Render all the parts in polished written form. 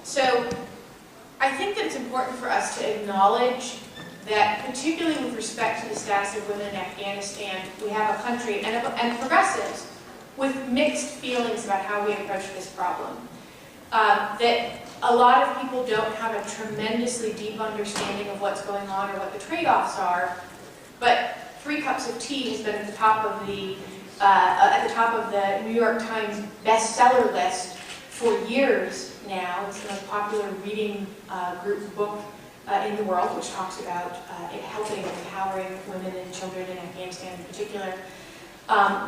So I think that it's important for us to acknowledge that, particularly with respect to the status of women in Afghanistan, we have a country and progressives with mixed feelings about how we approach this problem. That a lot of people don't have a tremendously deep understanding of what's going on or what the trade-offs are, but 3 cups of tea has been at the top of the New York Times bestseller list for years now. It's the most popular reading group book in the world, which talks about helping and empowering women and children in Afghanistan in particular.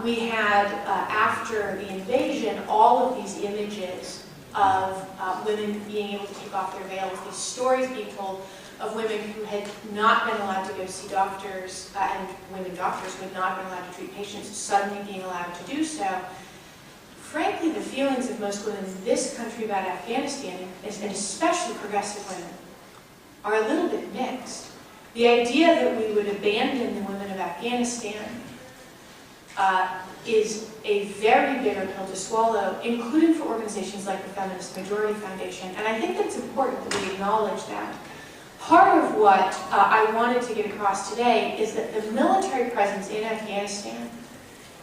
We had, after the invasion, all of these images of women being able to take off their veils, these stories being told of women who had not been allowed to go see doctors, and women doctors who had not been allowed to treat patients suddenly being allowed to do so. Frankly, the feelings of most women in this country about Afghanistan, and especially progressive women, are a little bit mixed. The idea that we would abandon the women of Afghanistan is a very bitter pill to swallow, including for organizations like the Feminist Majority Foundation, and I think it's important that we acknowledge that. Part of what I wanted to get across today is that the military presence in Afghanistan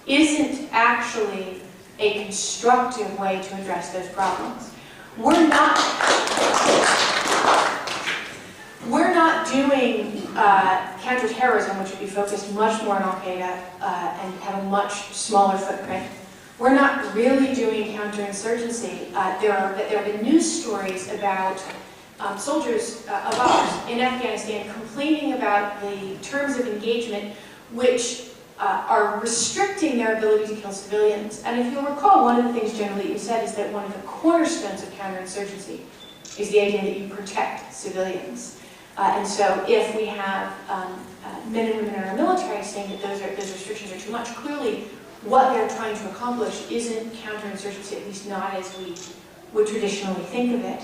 isn't actually a constructive way to address those problems. We're not doing counterterrorism, which would be focused much more on Al-Qaeda and have a much smaller footprint. We're not really doing counterinsurgency. There have been news stories about soldiers of ours in Afghanistan complaining about the terms of engagement which are restricting their ability to kill civilians. And if you'll recall, one of the things generally you said is that one of the cornerstones of counterinsurgency is the idea that you protect civilians. And so if we have men and women in our military saying that those restrictions are too much, clearly what they're trying to accomplish isn't counterinsurgency, at least not as we would traditionally think of it.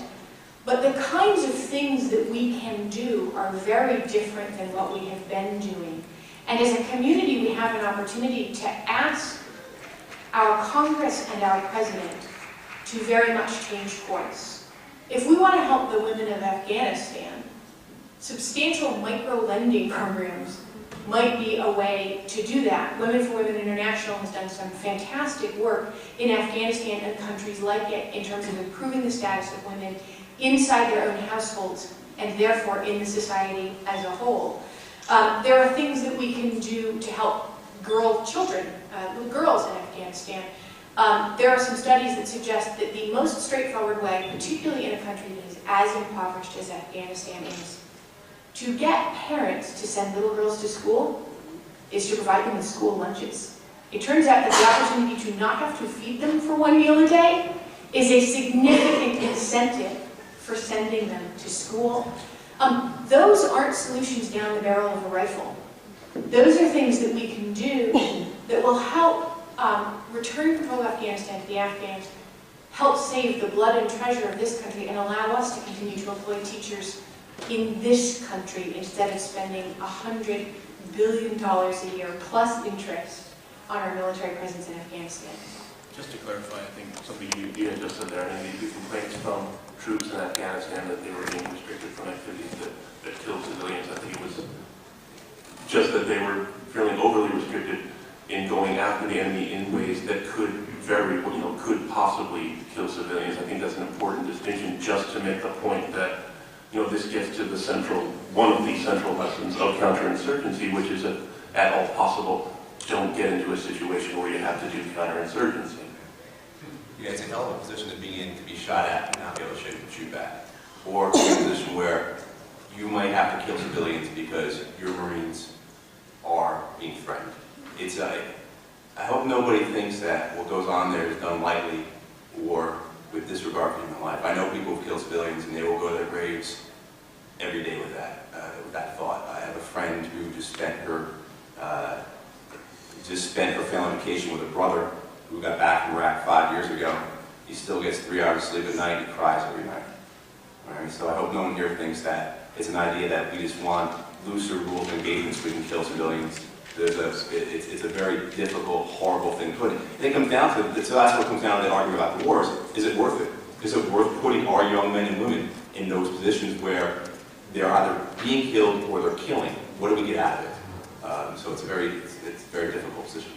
But the kinds of things that we can do are very different than what we have been doing. And as a community, we have an opportunity to ask our Congress and our President to very much change course. If we want to help the women of Afghanistan, substantial micro-lending programs might be a way to do that. Women for Women International has done some fantastic work in Afghanistan and countries like it in terms of improving the status of women inside their own households and therefore in the society as a whole. There are things that we can do to help children, little girls in Afghanistan. There are some studies that suggest that the most straightforward way, particularly in a country that is as impoverished as Afghanistan is, to get parents to send little girls to school is to provide them with school lunches. It turns out that the opportunity to not have to feed them for 1 meal a day is a significant incentive for sending them to school. Those aren't solutions down the barrel of a rifle. Those are things that we can do that will help return control of Afghanistan to the Afghans, help save the blood and treasure of this country, and allow us to continue to employ teachers in this country instead of spending $100 billion a year plus interest on our military presence in Afghanistan. Just to clarify, I think something you had just said there, and the complaints from troops in Afghanistan that they were being restricted from activities that killed civilians. I think it was just that they were feeling overly restricted in going after the enemy in ways that could could possibly kill civilians. I think that's an important distinction, just to make the point that this gets to one of the central lessons of counterinsurgency, which is that at all possible, don't get into a situation where you have to do counterinsurgency. Yeah, it's a hell of a position to be in, to be shot at and not be able to shoot back. Or to be in a position where you might have to kill civilians because your Marines are being threatened. I hope nobody thinks that what goes on there is done lightly or with disregard for human life. I know people who've killed civilians and they will go to their graves every day with that thought. I have a friend who just spent her family vacation with a brother who got back from Iraq 5 years ago. He still gets 3 hours of sleep at night and he cries every night. All right? So I hope no one here thinks that it's an idea that we just want looser rules and engagements so we can kill civilians. It's a very difficult, horrible thing to put in. And it comes down to, so that's what comes down to the argument about the wars. Is it worth it? Is it worth putting our young men and women in those positions where they're either being killed or they're killing? What do we get out of it? So it's a very difficult position.